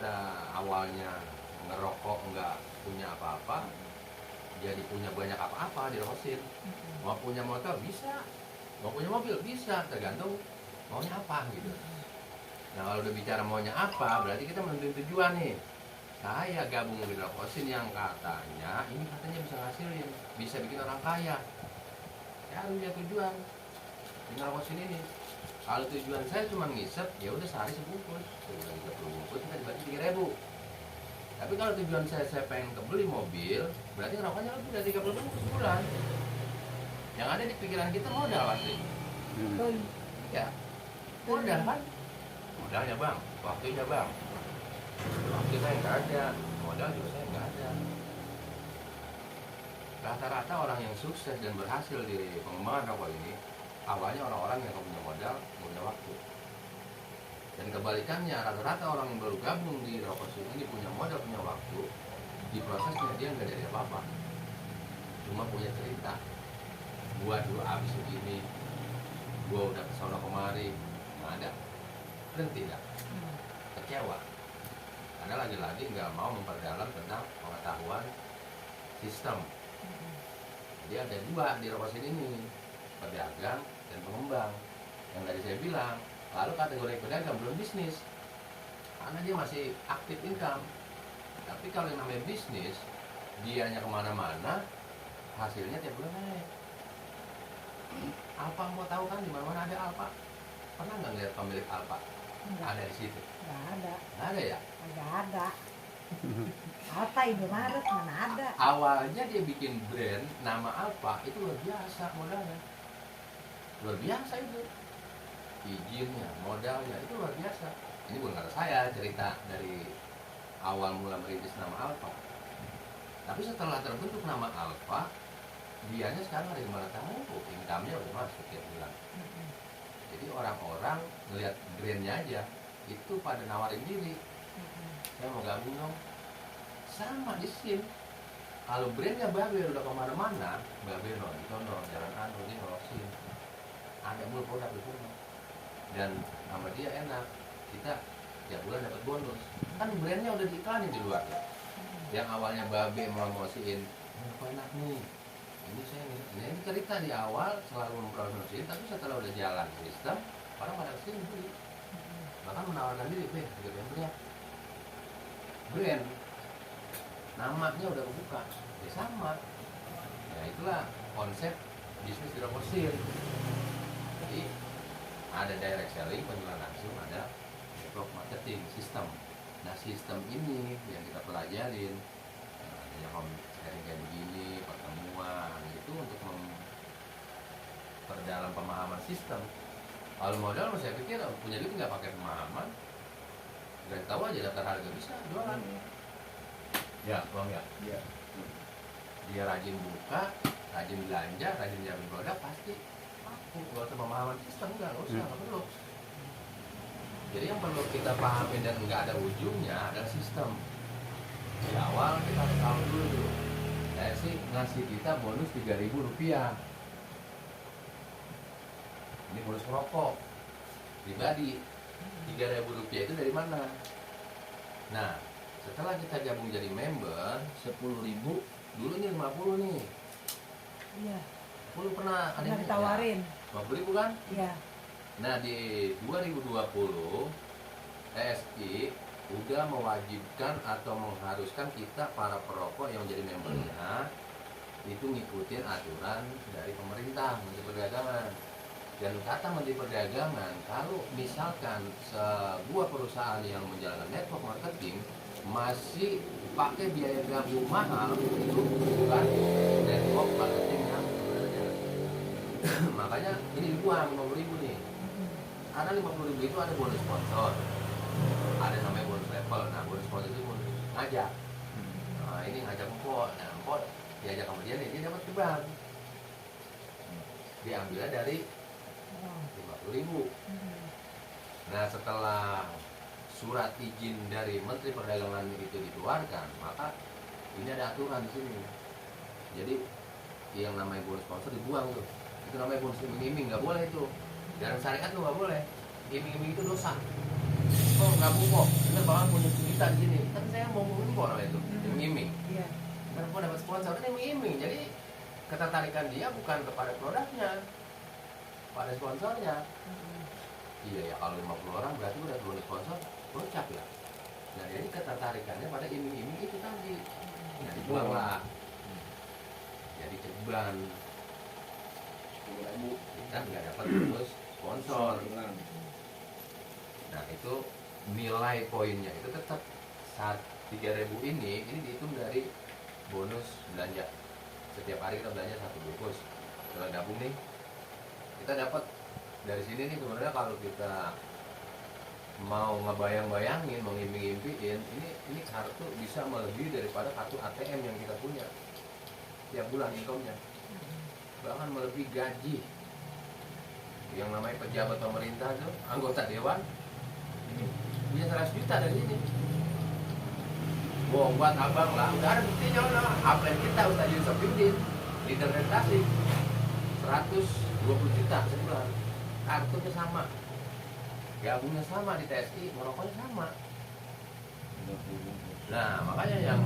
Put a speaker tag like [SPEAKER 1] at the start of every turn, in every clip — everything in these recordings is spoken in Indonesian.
[SPEAKER 1] kita awalnya ngerokok nggak punya apa-apa, jadi punya banyak apa-apa dirokosin. Mau punya motor bisa, mau punya mobil bisa, tergantung maunya apa gitu. Nah kalau udah bicara maunya apa, berarti kita menentuin tujuan nih. Saya gabung di rokosin yang katanya ini katanya bisa ngasilin, bisa bikin orang kaya. Ya harus punya tujuan di rokosin ini. Kalau tujuan saya cuma ngisep, ya udah sehari sebungkus, udah 30 bungkus kita dibagi 3.000. Tapi kalau tujuan saya pengen kebeli mobil, berarti rokoknya lebih dari 30 bungkus sebulan. Yang ada di pikiran kita modal pasti. Ya, modal kan? Modalnya bang, waktunya bang. Waktu saya nggak ada, modal juga saya nggak ada. Rata-rata orang yang sukses dan berhasil di pengembangan rokok ini, awalnya orang-orang yang punya modal, punya waktu. Dan kebalikannya, rata-rata orang yang baru gabung di rokok ini punya modal, punya waktu. Di prosesnya dia nggak dari apa-apa, cuma punya cerita. Gua dulu habis begini, gua udah kesana kemari, nggak ada. Berhenti dah, kecewa. Karena lagi-lagi nggak mau memperdalam tentang pengetahuan sistem. Jadi ada dua di rokok ini, pedagang dan pengembang. Yang tadi saya bilang, lalu kategori pedagang belum bisnis, karena dia masih aktif income. Tapi kalau yang namanya bisnis, dianya kemana-mana, hasilnya tiap bulan naik. Alfa mau tahu kan di mana-mana ada Alfa? Pernah nggak lihat pemilik Alfa? Ada di situ?
[SPEAKER 2] Nggak ada.
[SPEAKER 1] Nggak ada ya?
[SPEAKER 2] Nggak ada. Alfa Indomaret mana ada?
[SPEAKER 1] Awalnya dia bikin brand nama Alfa itu luar biasa modalnya, luar biasa itu, izinnya, modalnya itu luar biasa. Ini bukan kata saya, cerita dari awal mula merintis nama Alfa. Tapi setelah terbentuk nama Alfa, dianya sekarang ada di mana tahu, income-nya udah masuk tiap bulan. Jadi orang-orang ngelihat brandnya aja itu pada nawarin diri, saya mau gabung dong. Sama di SIM, kalau brandnya Babel udah kemana-mana, Babel no, di sono, jalan anu, ini no, SIM, ada mulu produk di sana. Dan sama dia enak, kita tiap bulan dapat bonus. Kan brandnya udah diiklanin di luar ya. Yang awalnya Babel promosiin, apa enak nih, ini saya ini cerita di awal selalu mempromosiin, tapi setelah udah jalan sistem, orang pada kesini beli. Bahkan menawarkan diri, juga brand, brand namanya udah kebuka, ya sama. Ya itulah konsep bisnis di rokok SIM. Jadi ada direct selling, penjualan langsung, ada network marketing, sistem. Nah sistem ini yang kita pelajarin, adanya home sharing kayak begini, pertemuan, itu untuk memperdalam pemahaman sistem. Kalau modal, saya pikir punya duit nggak pakai pemahaman, nggak tahu aja daftar harga bisa jualan. Ya, bang ya. Iya. Dia rajin buka, rajin belanja, rajin jamin produk, pasti aku nggak usah pemahaman sistem, nggak usah, nggak perlu. Jadi yang perlu kita pahami dan nggak ada ujungnya adalah sistem. Di awal kita harus tahu dulu. Saya sih ngasih kita bonus Rp3.000. Ini bonus rokok pribadi. Rp3.000 itu dari mana? Nah, setelah kita gabung jadi member 10.000, dulu ini 50 nih.
[SPEAKER 2] Iya.
[SPEAKER 1] 10 pernah ada yang
[SPEAKER 2] ditawarin.
[SPEAKER 1] 50.000 kan?
[SPEAKER 2] Iya.
[SPEAKER 1] Nah di 2020 TSI udah mewajibkan atau mengharuskan kita para perokok yang jadi membernya itu ngikutin aturan dari pemerintah, Menteri Perdagangan. Dan kata Menteri Perdagangan, kalau misalkan sebuah perusahaan yang menjalankan network marketing masih pakai biaya gabung mahal, itu bukan network marketing yang sebenarnya. Makanya ini dibuang 50.000 nih. Karena 50.000 itu ada bonus sponsor, ada namanya bonus level. Nah bonus sponsor itu bonus ngajak. Nah ini ngajak empot, nah empot diajak sama dia nih, dia dapat ceban. Diambilnya dari 50.000. Nah setelah surat izin dari Menteri Perdagangan itu dikeluarkan, maka ini ada aturan di sini. Jadi yang namanya bonus sponsor dibuang tuh. Itu namanya bonus iming-iming, nggak boleh itu. Dalam syariat tuh nggak boleh. Iming-iming itu dosa. oh gabung kok, kita bakal punya cerita di sini. Tapi saya mau ngomong kok orang itu, iming-iming.
[SPEAKER 2] Iya.
[SPEAKER 1] Karena gua dapat sponsor kan iming-iming. Jadi ketertarikan dia bukan kepada produknya, pada sponsornya. Iya ya, kalau 50 orang berarti udah bonus sponsor, gocap ya. Nah jadi ketertarikannya pada iming-iming itu tadi. Nah dijual lah. Jadi ceban.
[SPEAKER 3] 10.000
[SPEAKER 1] Kita nggak dapat bonus sponsor. Nah itu nilai poinnya itu tetap saat 3.000 ini dihitung dari bonus belanja. Setiap hari kita belanja 1 bungkus. Kalau gabung nih, kita dapat dari sini nih sebenarnya kalau kita mau ngebayang-bayangin, mengimpi-impiin, ini kartu bisa melebihi daripada kartu ATM yang kita punya tiap bulan income-nya. Bahkan melebihi gaji yang namanya pejabat pemerintah tuh, anggota dewan punya 100 juta dari ini. Bohong buat abang lah, udah ada buktinya lah. Upline kita Ustaz Yusuf Bindin leader redaksi 120 juta sebulan. Kartunya sama, gabungnya sama di TSI, merokoknya sama. Nah makanya yang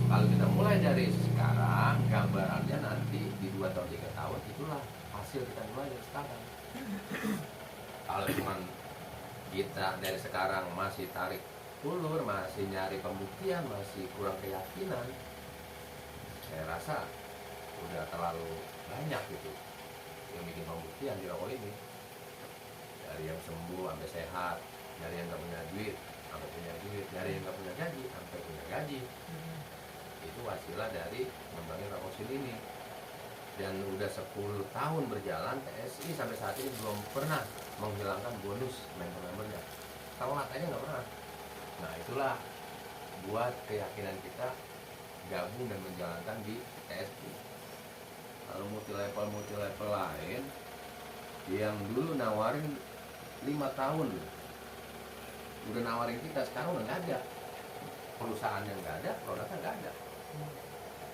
[SPEAKER 1] kalau kita mulai dari sekarang, gambarannya nanti di 2 tahun 3 tahun itulah hasil kita mulai dari sekarang. Kalau cuman kita dari sekarang masih tarik ulur, masih nyari pembuktian, masih kurang keyakinan, saya rasa udah terlalu banyak gitu yang bikin pembuktian di rokok ini. Dari yang sembuh sampai sehat, dari yang nggak punya duit sampai punya duit, dari yang nggak punya gaji sampai punya gaji. Itu wasilah dari ngembangin Rokosil ini. Dan udah 10 tahun berjalan, TSI sampai saat ini belum pernah menghilangkan bonus member-membernya. Telat aja nggak pernah. Nah itulah buat keyakinan kita gabung dan menjalankan di TSI. Kalau multi level lain yang dulu nawarin 5 tahun udah nawarin kita, sekarang udah nggak ada. Perusahaannya nggak ada, produknya nggak ada.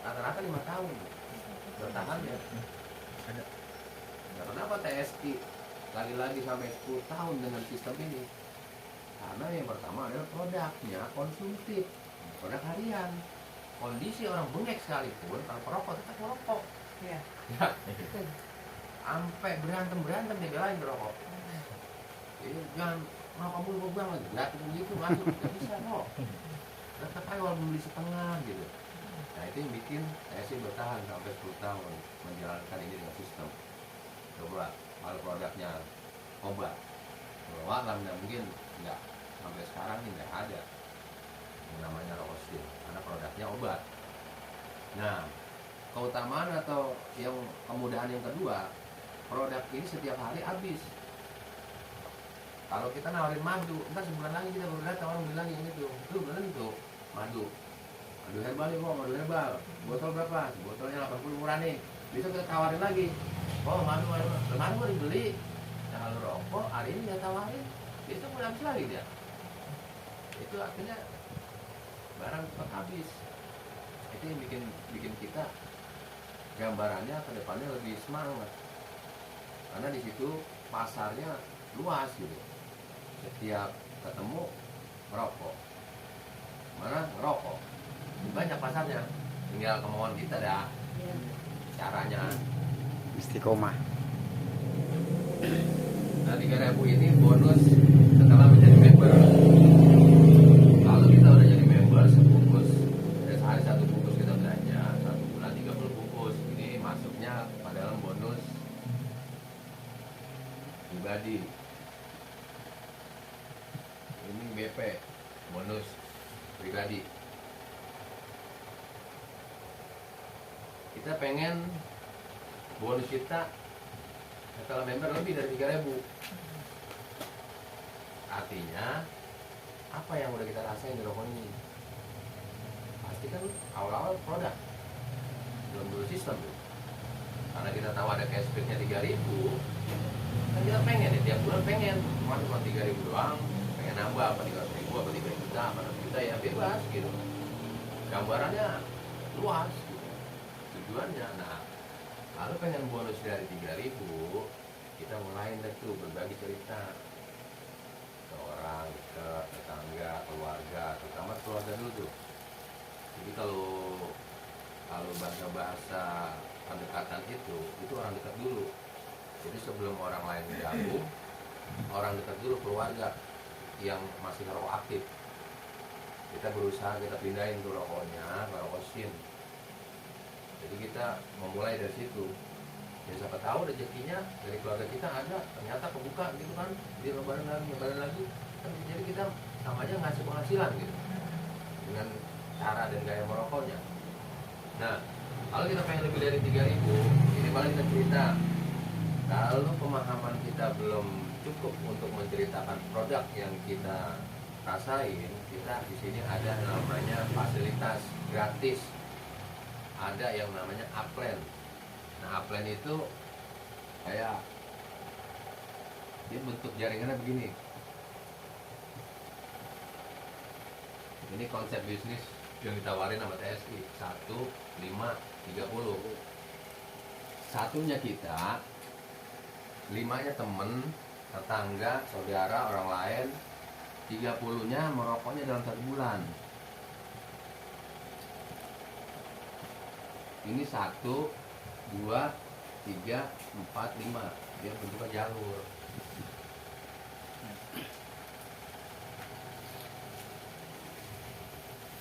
[SPEAKER 1] Rata-rata 5 tahun bertahan ya.
[SPEAKER 3] Ada.
[SPEAKER 1] Nah, kenapa TSI lagi-lagi sampai 10 tahun dengan sistem ini? Karena yang pertama adalah produknya konsumtif, produk harian. Kondisi orang bengek sekalipun, kalau perokok tetap merokok.
[SPEAKER 2] Iya.
[SPEAKER 1] Ya, sampai berantem dia belain rokok. Jadi jangan merokok mulu bang lagi, gratis begitu masuk nggak bisa kok. Tetap aja walaupun beli setengah gitu. Nah itu yang bikin saya sih bertahan sampai 10 tahun menjalankan ini dengan sistem. Coba kalau produknya obat, kalau alam mungkin nggak sampai sekarang ini nggak ada yang namanya Rokosil karena produknya obat. Nah keutamaan atau yang kemudahan yang kedua, produk ini setiap hari habis. Kalau kita nawarin madu, entar sebulan lagi kita baru datang orang bilang yang itu benar itu madu herbal nih kok, madu herbal, botol berapa? Botolnya 80 murah nih. Besok kita tawarin lagi, oh madu kemarin gua dibeli, nah kalau rokok hari ini nggak tawarin, besok udah habis lagi dia. Itu artinya barang cepat habis. Itu yang bikin kita gambarannya ke depannya lebih semangat, karena di situ pasarnya luas gitu. Setiap ketemu merokok, mana ngerokok, banyak pasarnya, tinggal kemauan kita dah.
[SPEAKER 2] Iya.
[SPEAKER 1] Caranya
[SPEAKER 4] Istiqomah.
[SPEAKER 1] nah 3.000 ini bonus setelah menjadi member. Kalau kita udah jadi member, sebungkus dari sehari 1 bungkus kita belanja, 1 bulan 30 bungkus. Ini masuknya pada dalam bonus pribadi. Ini BP, bonus pribadi. Kita pengen bonus kita setelah member lebih dari 3.000. Artinya apa yang udah kita rasain di rokok ini? Pasti kan awal-awal produk belum dulu sistem tuh. Karena kita tahu ada cashbacknya 3.000, kan kita pengen ya tiap bulan pengen, cuma 3.000 doang, pengen nambah apa 300.000 apa 3 juta apa 6 juta ya bebas gitu. Gambarannya luas gitu. Tujuannya. Nah lalu pengen bonus dari 3.000, kita mulai tuh berbagi cerita ke orang, ke tetangga, keluarga, terutama keluarga dulu tuh. Jadi kalau bahasa pendekatan itu orang dekat dulu. Jadi sebelum orang lain gabung, orang dekat dulu, keluarga yang masih ngerokok aktif. Kita berusaha kita pindahin tuh rokoknya ke rokok sin. Jadi kita memulai dari situ. Ya siapa tahu rezekinya dari keluarga kita ada, ternyata kebuka gitu kan, di lebaran lagi kan, jadi kita sama aja ngasih penghasilan gitu dengan cara dan gaya merokoknya. Nah, kalau kita pengen lebih dari 3.000, ini paling kita cerita. Kalau pemahaman kita belum cukup untuk menceritakan produk yang kita rasain, kita di sini ada namanya fasilitas gratis. Ada yang namanya upline. Nah, upline itu kayak dia bentuk jaringannya begini. Ini konsep bisnis yang ditawarin sama TSI 1, 5, 30. Satunya kita, 5-nya temen, tetangga, saudara, orang lain, 30-nya merokoknya dalam 1 bulan. Ini 1, 2, 3, 4, 5. Dia bentuknya jalur.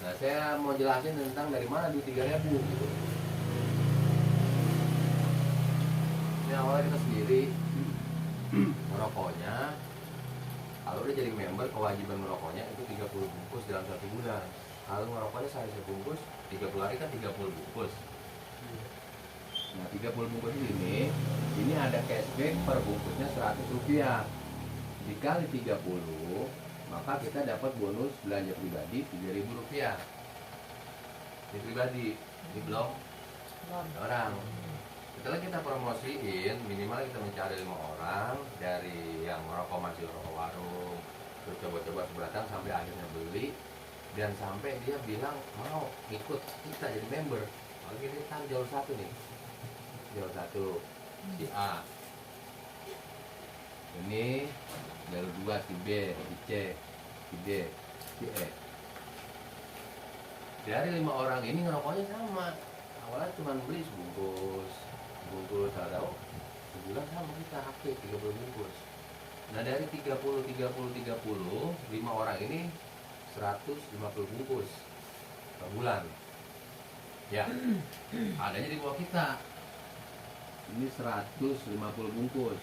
[SPEAKER 1] Nah, saya mau jelasin tentang dari mana duit 3.000 gitu. Ini awalnya kita sendiri merokoknya. Kalau udah jadi member, kewajiban merokoknya itu 30 bungkus dalam 1 bulan. Kalau merokoknya sehari sebungkus, 30 hari kan 30 bungkus. Nah, 30 bungkus ini ada cashback per bungkusnya Rp100. Dikali 30, maka kita dapat bonus belanja pribadi Rp3.000. Ini pribadi, ini belum orang. Setelah kita promosiin, minimal kita mencari 5 orang dari yang merokok masih rokok warung, terus coba-coba sebatang sampai akhirnya beli, dan sampai dia bilang mau ikut kita jadi member. Kalau ini kan jalur 1 nih, jalur 1 si A, ini jalur 2 si B, si C, si D, si E. Dari 5 orang ini ngerokoknya sama. Awalnya cuma beli sebungkus, atau sebulan sama kita aktif 30 bungkus. Nah, dari 30, 5 orang ini 150 bungkus per bulan. Ya, adanya di bawah kita. Ini 150 bungkus.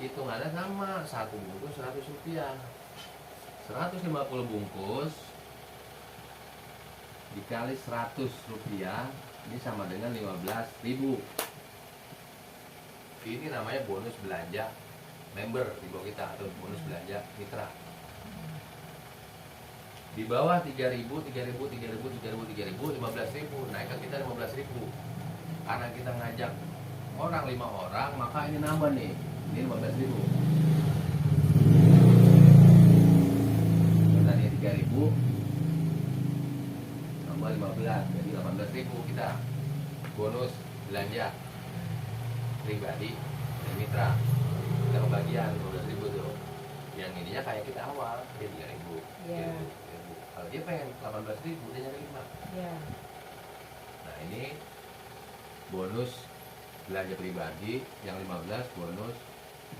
[SPEAKER 1] Hitungannya sama, 1 bungkus Rp100. 150 bungkus dikali Rp100, ini sama dengan 15.000. Ini namanya bonus belanja member di bawah kita, atau bonus belanja mitra. Di bawah 3.000, 15.000, naikkan kita 15.000. Karena kita ngajak orang 5 orang, maka ini nambah nih, ini 15.000. Tadi 3.000 tambah 15, jadi 18.000 kita bonus belanja pribadi dan mitra. Kita kebagian 15.000 tuh. Yang ininya kayak kita awal, dia 3.000.
[SPEAKER 2] Iya.
[SPEAKER 1] Kalau dia pengen 18.000, dia nyari 5.
[SPEAKER 2] Iya.
[SPEAKER 1] Nah, ini bonus belanja pribadi, yang 15 bonus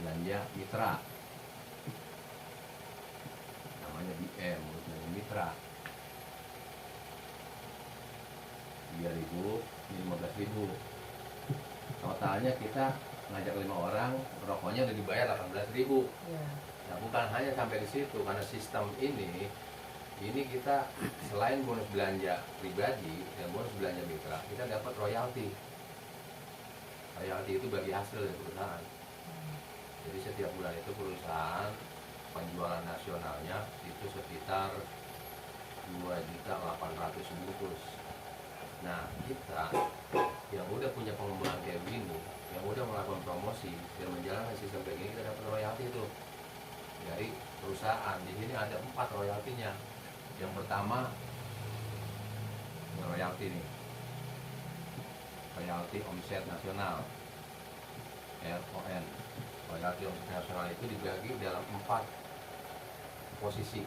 [SPEAKER 1] belanja mitra. Namanya BM, bonus belanja mitra. 3.000, ini 15.000. Totalnya kita ngajak 5 orang, rokoknya udah dibayar 18.000.
[SPEAKER 2] Iya.
[SPEAKER 1] Nah, bukan hanya sampai di situ, karena sistem ini kita selain bonus belanja pribadi dan bonus belanja mitra, kita dapat royalti. Royalti itu bagi hasil dari perusahaan. Jadi setiap bulan itu perusahaan penjualan nasionalnya itu sekitar 2.800.000 bungkus. Nah, kita yang udah punya pengembangan kayak gini, yang udah melakukan promosi dan menjalankan sistem kayak gini, kita dapat royalti itu dari perusahaan. Di sini ada 4 royaltinya. Yang pertama, royalti nih, royalti omset nasional, RON. Royalti omset nasional itu dibagi dalam 4 posisi.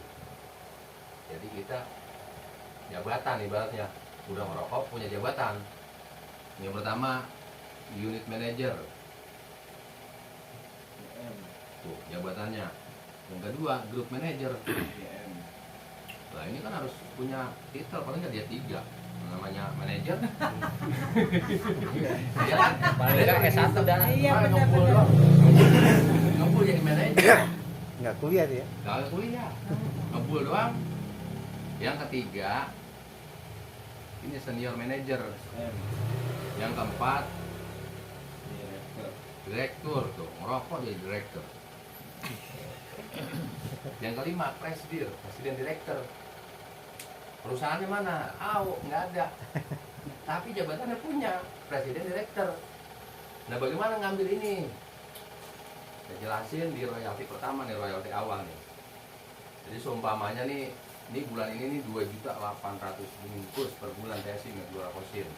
[SPEAKER 1] Jadi kita jabatan ibaratnya, udah merokok punya jabatan. Yang pertama unit manager, tuh jabatannya. Yang kedua grup manager. Nah ini kan harus punya titel, paling nggak dia 3, namanya manajer. Iya kan?
[SPEAKER 4] Paling nggak S1 dah.
[SPEAKER 2] Iya,
[SPEAKER 1] Ah,
[SPEAKER 2] benar,
[SPEAKER 1] ngumpul
[SPEAKER 2] benar.
[SPEAKER 1] doang. Ngumpul jadi manajer.
[SPEAKER 4] Nggak kuliah dia.
[SPEAKER 1] Nggak kuliah, ngumpul doang. Yang ketiga ini senior manager. Yang keempat direktur, tuh ngerokok jadi direktur. Yang kelima presdir, presiden direktur. Perusahaannya mana? Nggak ada. Tapi jabatannya punya presiden direktur. Nah bagaimana ngambil ini? Saya jelasin di royalti pertama nih, royalti awal nih. Jadi seumpamanya nih, ini bulan ini nih 2.800.000 bungkus per bulan TSI nggak jual kosin.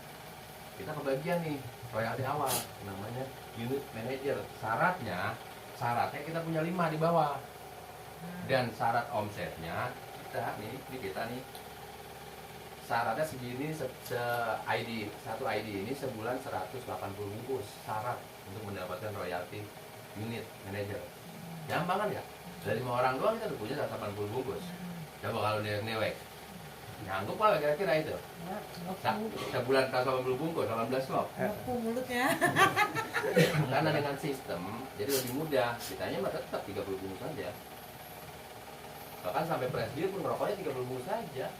[SPEAKER 1] Kita kebagian nih royalti awal, namanya unit manager. Syaratnya kita punya 5 di bawah. Dan syarat omsetnya kita nih, syaratnya segini, ID, satu ID ini sebulan 180 bungkus syarat untuk mendapatkan royalti unit manager. Gampang kan ya? Dari 5 orang doang kita udah punya 180 bungkus. Coba kalau dia newek, nyanggup apa kira-kira itu? Sebulan 180 bungkus, 18 lop.
[SPEAKER 2] Ngaku mulutnya.
[SPEAKER 1] Karena dengan sistem jadi lebih mudah. Kitanya mah tetap 30 bungkus saja. Bahkan sampai presdir pun rokoknya 30 bungkus saja.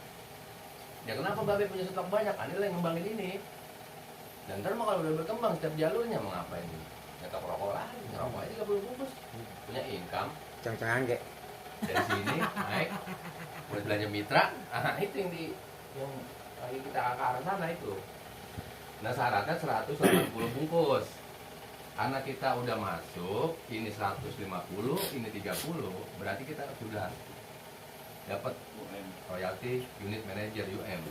[SPEAKER 1] Ya kenapa Babe punya stok banyak? Anil yang ngembangin ini. Dan ntar mau kalau udah berkembang setiap jalurnya mau ngapain? Nyetok rokok lagi, ngerokoknya 30 bungkus. Punya income.
[SPEAKER 4] Cang-cangan kayak.
[SPEAKER 1] Dari sini naik buat belanja mitra. Itu yang lagi kita ke arah sana itu. Nah syaratnya 180 bungkus. Karena kita udah masuk, ini 150, ini 30, berarti kita sudah dapat royalti unit manager UM.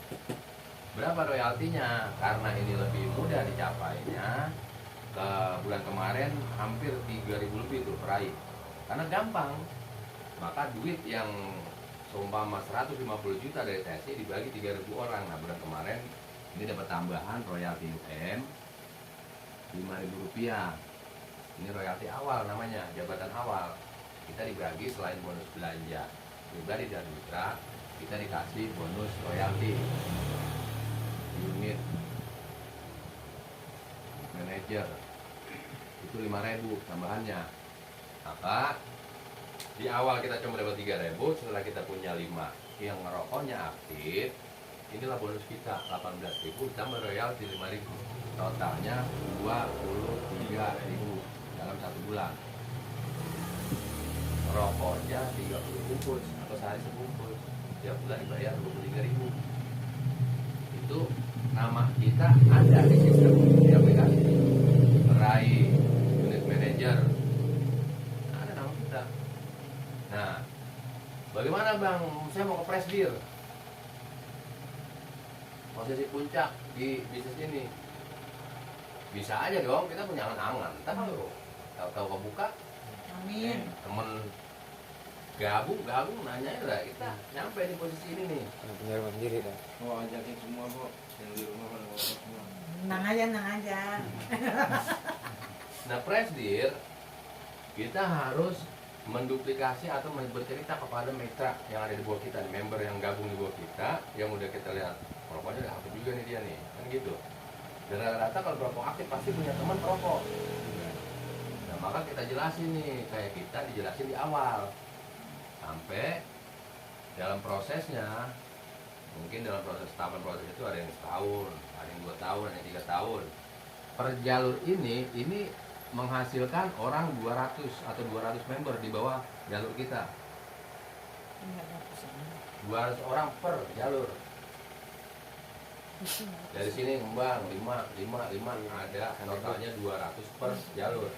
[SPEAKER 1] Berapa royaltinya? Karena ini lebih mudah dicapainya, ke bulan kemarin hampir 3.000 lebih tuh peraih. Karena gampang. Maka duit yang seumpama 150 juta dari TSI dibagi 3.000 orang. Nah bulan kemarin ini dapat tambahan royalti UM Rp5.000. Ini royalti awal namanya, jabatan awal. Kita dibagi selain bonus belanja pribadi dan mitra, kita dikasih bonus royalti unit manager. Itu 5.000 tambahannya. Maka di awal kita cuma dapat 3.000, setelah kita punya 5 yang ngerokoknya aktif, inilah bonus kita 18.000 tambah royalti 5.000. Totalnya 23.000 dalam 1 bulan. Rokoknya 30 bungkus atau sehari sebungkus, tiap bulan dibayar 23.000. Itu nama kita ada di sistem di aplikasi. Meraih unit manager, ada nama kita. Nah, bagaimana Bang? Saya mau ke presdir, posisi puncak di bisnis ini. Bisa aja dong, kita punya angan-angan. Tahu-tahu kebuka.
[SPEAKER 2] Amin.
[SPEAKER 1] Temen gabung nanya lah, kita nyampe di posisi ini nih.
[SPEAKER 4] Punya rumah sendiri dah.
[SPEAKER 3] Oh, ajakin semua kok yang di rumah pada ngobrol semua.
[SPEAKER 2] Tenang aja.
[SPEAKER 1] Nah presdir kita harus menduplikasi atau bercerita kepada mitra yang ada di bawah kita, member yang gabung di bawah kita, yang udah kita lihat rokoknya udah aktif juga nih dia nih, kan gitu. Dan rata-rata kalau perokok aktif pasti punya teman perokok. Nah maka kita jelasin nih, kayak kita dijelasin di awal, sampai dalam prosesnya, mungkin dalam proses tahapan proses itu ada yang setahun, ada yang 2 tahun, ada yang 3 tahun. Per jalur ini menghasilkan orang 200 atau 200 member di bawah jalur kita. 200 orang per jalur. Dari sini ngembang 5 ada totalnya 200 per jalur.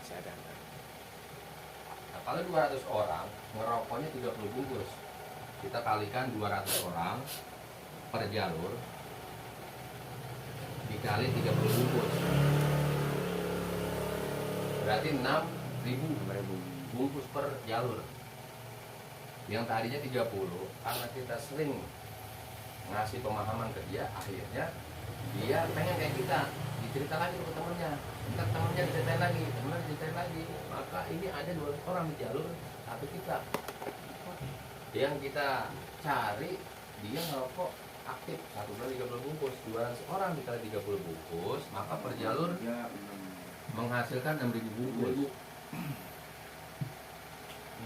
[SPEAKER 4] Masih ada.
[SPEAKER 1] Nah, kalau 200 orang ngerokoknya 30 bungkus, kita kalikan 200 orang per jalur, dikali 30 bungkus. Berarti 6.000 bungkus per jalur. Yang tadinya 30, karena kita sering ngasih pemahaman ke dia, akhirnya dia pengen kayak kita, dicerita lagi ke temennya, ntar temennya diceritain lagi, temennya diceritain lagi. Maka ini ada 2 orang di jalur, satu kita. Yang kita cari, dia ngerokok aktif, 1 bulan 30 bungkus, 200 orang dikali 30 bungkus, maka per jalur menghasilkan 6.000 bungkus.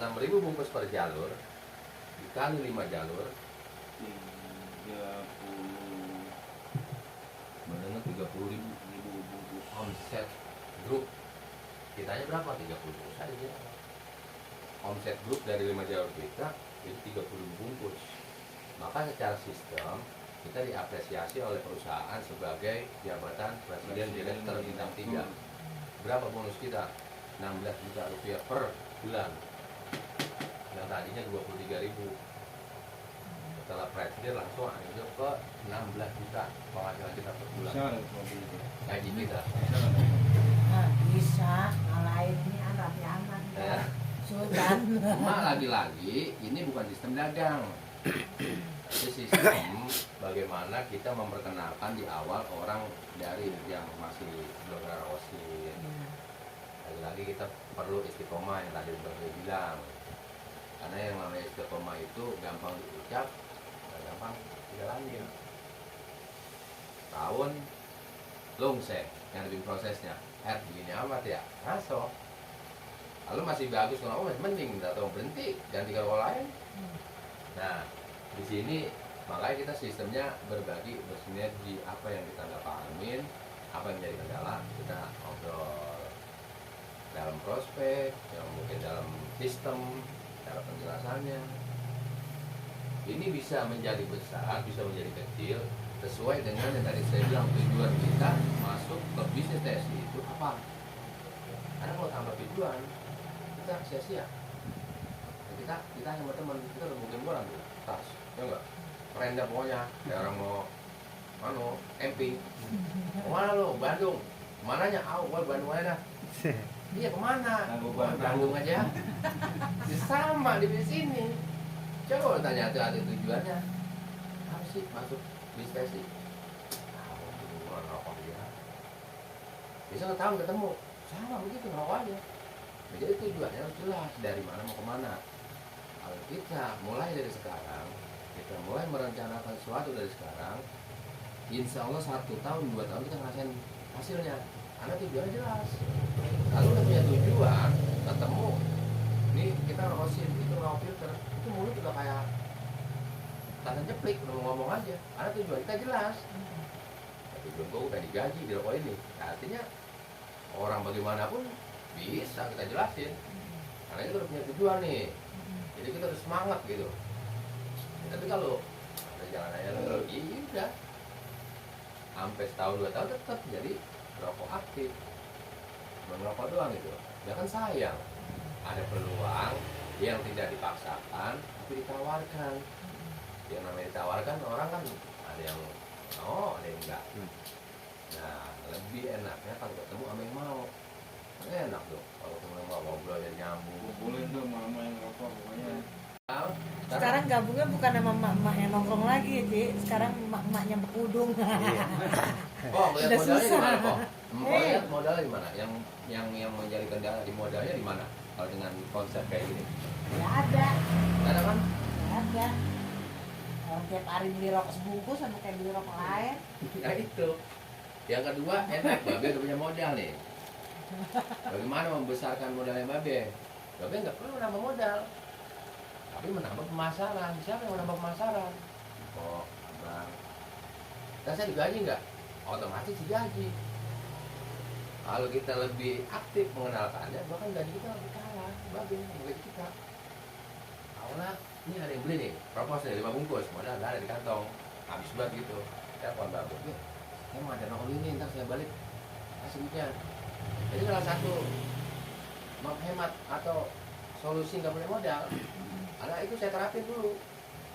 [SPEAKER 1] 6.000 bungkus per jalur dikali 5 jalur 30.000 bungkus. Omset grup kitanya berapa? 30 bungkus aja. Omset grup dari 5 jalur kita itu 30.000 bungkus. Maka secara sistem kita diapresiasi oleh perusahaan sebagai jabatan presiden direktur bintang 3. Berapa bonus kita? 16 juta rupiah per bulan. Yang tadinya 23.000. Setelah presiden langsung anjlok ke 16 juta penghasilan kita per bulan. Gaji kita.
[SPEAKER 2] Nah, bisa ngalahin ini Raffi Ahmad
[SPEAKER 1] Ya.
[SPEAKER 2] Sultan.
[SPEAKER 1] Cuma lagi-lagi ini bukan sistem dagang. Itu sistem bagaimana kita memperkenalkan di awal orang dari yang masih belum kenal OSIS. Lagi-lagi kita perlu istiqomah yang tadi udah saya bilang. Karena yang namanya istiqomah itu gampang diucap, gampang dijalanin. Tahun lungsek yang lebih prosesnya. Begini amat ya, ngaso. Lalu masih bagus kalau masih mending, atau berhenti ganti kalau lain. Nah, di sini makanya kita sistemnya berbagi, bersinergi, apa yang kita nggak pahamin, apa yang menjadi kendala, kita ngobrol dalam prospek, yang mungkin dalam sistem, cara penjelasannya. Ini bisa menjadi besar, bisa menjadi kecil, sesuai dengan yang tadi saya bilang, tujuan kita masuk ke bisnis TSI itu apa? Karena kalau tanpa tujuan, kita sia-sia. Kita sama teman kita udah mungkin bola tuh, tas, ya enggak? Keren dah pokoknya, kayak orang mau camping. Kemana lo? Bandung. Kemananya? Bandung aja dah. Iya kemana? Bandung aja. Ya, sama di sini. Coba tanya ada tujuannya. Apa sih masuk bisnis sih? Rokok dia. Bisa tahun ketemu, sama begitu rokok aja. Nah, jadi tujuannya harus jelas dari mana mau kemana. Kalau kita mulai dari sekarang, kita mulai merencanakan sesuatu dari sekarang, insya Allah 1 tahun, 2 tahun kita ngerasain hasilnya. Karena tujuannya jelas. Kalau udah punya tujuan, ketemu, nih kita ngerosin, itu ngerokok filter, itu mulut udah kayak tanda jeplik, udah ngomong aja. Karena tujuan kita jelas. Tujuan gue udah digaji di rokok ini. Nah, artinya orang bagaimanapun bisa kita jelasin. Karena kita udah punya tujuan nih. Jadi kita harus semangat gitu. Ya, tapi kalau ada jalan aja lagi, udah sampai setahun 2 tahun tetap jadi rokok aktif. Merokok doang gitu. Ya kan sayang. Ada peluang yang tidak dipaksakan, tapi ditawarkan. Yang namanya ditawarkan orang kan ada yang mau, ada yang enggak. Nah, lebih enaknya kalau ketemu sama yang mau. Enak dong kalau ketemu yang mau ngobrol jadi nyambung.
[SPEAKER 3] Boleh tuh mama yang rokok pokoknya.
[SPEAKER 2] Sekarang gabungnya bukan sama emak-emak yang nongkrong lagi, Ci. Sekarang emak-emaknya berkudung.
[SPEAKER 1] Iya. Oh, melihat
[SPEAKER 2] Udah
[SPEAKER 1] modalnya di
[SPEAKER 2] susah.
[SPEAKER 1] mana, kok? Lihat modalnya di mana? Yang menjadi kendala di modalnya di mana? Kalau dengan konsep kayak gini.
[SPEAKER 2] Nggak ada.
[SPEAKER 1] Nggak ada kan?
[SPEAKER 2] Nggak ada. Orang tiap hari beli rokok sebungkus sama kayak beli rokok lain.
[SPEAKER 1] Nah itu. Yang kedua, enak. Babe udah punya modal nih. Bagaimana membesarkan modalnya Babe? Babe nggak perlu nambah modal, tapi menambah pemasaran. Siapa yang menambah pemasaran? Oh, abang. Dan saya digaji nggak? Otomatis digaji. Kalau kita lebih aktif mengenalkannya, bahkan gaji kita lebih kalah. Babe, gaji kita. Awalnya, ini ada yang beli nih, propos nih 5 bungkus, modal nggak ada di kantong, habis banget gitu. Telepon Babe, saya mau ada nongol ini, ntar saya balik kasih duitnya. Jadi salah satu menghemat atau solusi nggak punya modal, karena itu saya terapin dulu.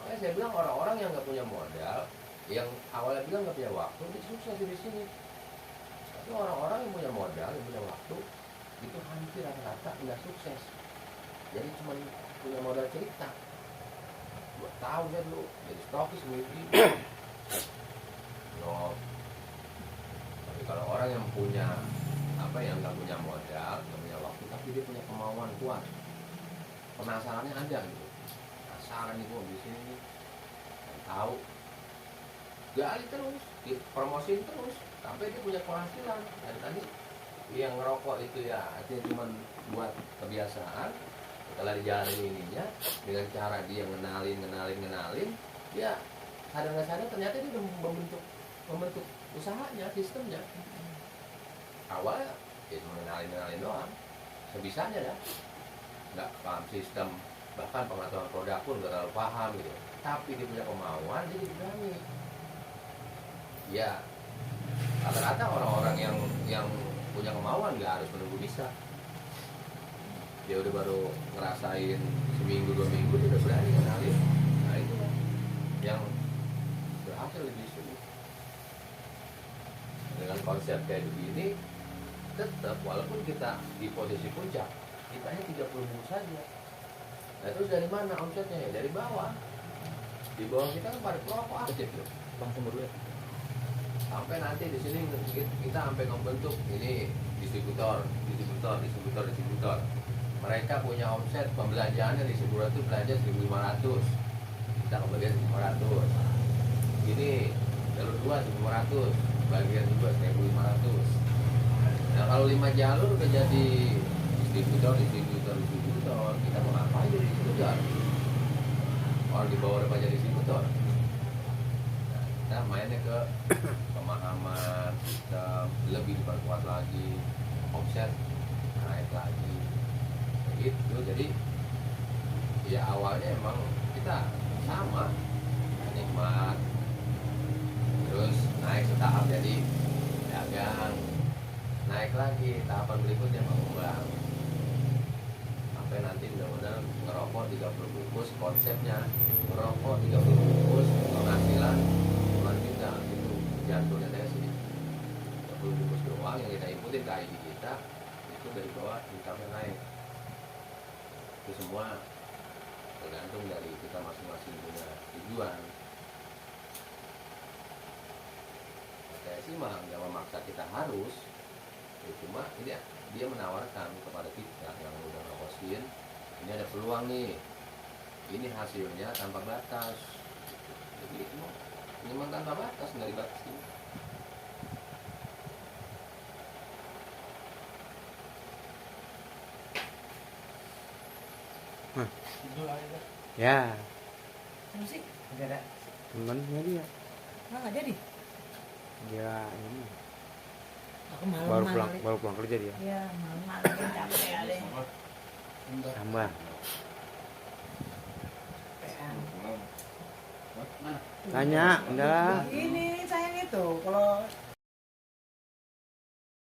[SPEAKER 1] Makanya saya bilang orang-orang yang nggak punya modal yang awalnya bilang nggak punya waktu, dia sukses di sini. Tapi orang-orang yang punya modal, yang punya waktu, itu hampir rata-rata nggak sukses. Jadi cuma punya modal cerita. 2 tahun ya dulu, jadi stokis sendiri. No. Tapi kalau orang yang punya yang nggak punya modal, nggak punya waktu, tapi dia punya kemauan kuat, penasarannya ada gitu. Penasaran nih gua di sini, tahu, gali terus, promosiin terus, sampai dia punya penghasilan. Dan tadi yang ngerokok itu ya, artinya cuma buat kebiasaan. Setelah dijalanin ininya, dengan cara dia ngenalin, dia sadar nggak sadar ternyata dia udah membentuk usahanya, sistemnya. Awalnya ya cuma ngenalin doang, sebisanya dah, nggak paham sistem, bahkan pengetahuan produk pun nggak terlalu paham gitu. Tapi dia punya kemauan, dia berani. Ya, rata-rata orang-orang yang punya kemauan nggak harus menunggu bisa. Dia udah baru ngerasain seminggu 2 minggu dia udah berani ngenalin. Nah itu yang berhasil di sini. Dengan konsep kayak begini, tetap walaupun kita di posisi puncak, kita hanya 30 bungkus saja. Nah terus dari mana omsetnya ya? Dari bawah. Di bawah kita kan pada perokok aktif loh.
[SPEAKER 4] Bang sumber dulu ya.
[SPEAKER 1] Sampai nanti di sini kita sampai membentuk ini distributor. Mereka punya omset pembelanjaannya di sebulan itu belanja 1.500, kita kebagian 1.500. Ini jalur 2 1.500, bagian juga 1.500. Nah kalau 5 jalur udah jadi distributor, kita mau ngapain jadi distributor? Orang di bawah udah jadi distributor. Nah, kita mainnya ke pemahaman sistem, lebih diperkuat lagi, omset naik lagi, gitu. Jadi ya awalnya emang kita sama nikmat, terus naik setahap jadi dagang, naik lagi tahapan berikutnya mengembang, sampai nanti mudah-mudahan ngerokok 30 bungkus, konsepnya ngerokok 30 bungkus, penghasilan bulan kita itu jantungnya Desi. 30 bungkus doang yang kita ikutin ke ID kita, itu dari bawah income naik. Itu semua tergantung dari kita masing-masing punya tujuan. Saya sih malah nggak memaksa kita harus, ya, cuma ini dia menawarkan kepada kita yang udah ngerokosin, ini ada peluang nih, ini hasilnya tanpa batas. Jadi ini memang tanpa batas, nggak dibatasi.
[SPEAKER 4] Ya,
[SPEAKER 2] Musik
[SPEAKER 3] Enggak ada.
[SPEAKER 4] temennya dia.
[SPEAKER 2] nggak jadi.
[SPEAKER 4] Dia ini
[SPEAKER 2] Aku malam
[SPEAKER 4] baru pulang kerja dia.
[SPEAKER 2] ya malam capek kali.
[SPEAKER 4] Sambar. Tanya, udah.
[SPEAKER 2] Ini sayang itu kalau